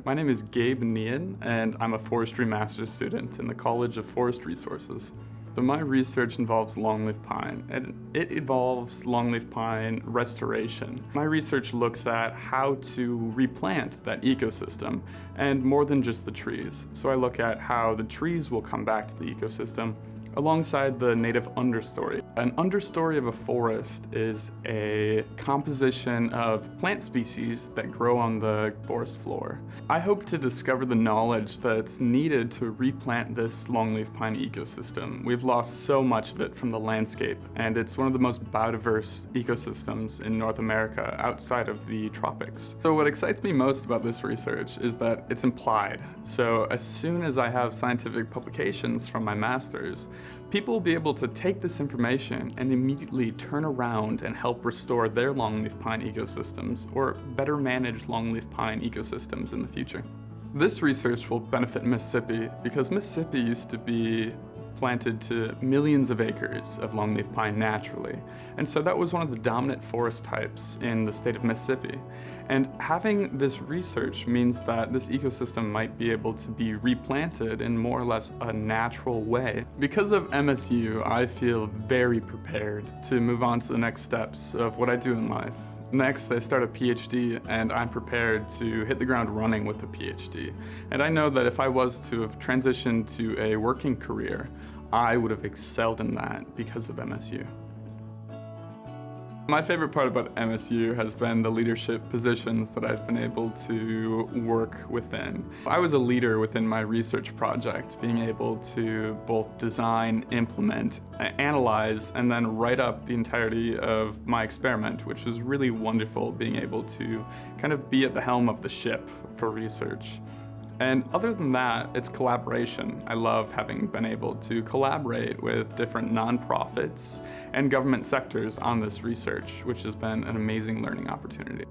My name is Gabe Nyen, and I'm a forestry master's student in the College of Forest Resources. So my research involves longleaf pine, and it involves longleaf pine restoration. My research looks at how to replant that ecosystem, and more than just the trees. So I look at how the trees will come back to the ecosystem alongside the native understory. An understory of a forest is a composition of plant species that grow on the forest floor. I hope to discover the knowledge that's needed to replant this longleaf pine ecosystem. We've lost so much of it from the landscape, and it's one of the most biodiverse ecosystems in North America outside of the tropics. So what excites me most about this research is that it's implied. So as soon as I have scientific publications from my master's, people will be able to take this information and immediately turn around and help restore their longleaf pine ecosystems, or better manage longleaf pine ecosystems in the future. This research will benefit Mississippi because Mississippi used to be planted to millions of acres of longleaf pine naturally. And so that was one of the dominant forest types in the state of Mississippi. And having this research means that this ecosystem might be able to be replanted in more or less a natural way. Because of MSU, I feel very prepared to move on to the next steps of what I do in life. Next, I start a PhD, and I'm prepared to hit the ground running with a PhD. And I know that if I was to have transitioned to a working career, I would have excelled in that because of MSU. My favorite part about MSU has been the leadership positions that I've been able to work within. I was a leader within my research project, being able to both design, implement, analyze, and then write up the entirety of my experiment, which was really wonderful, being able to kind of be at the helm of the ship for research. And other than that, it's collaboration. I love having been able to collaborate with different nonprofits and government sectors on this research, which has been an amazing learning opportunity.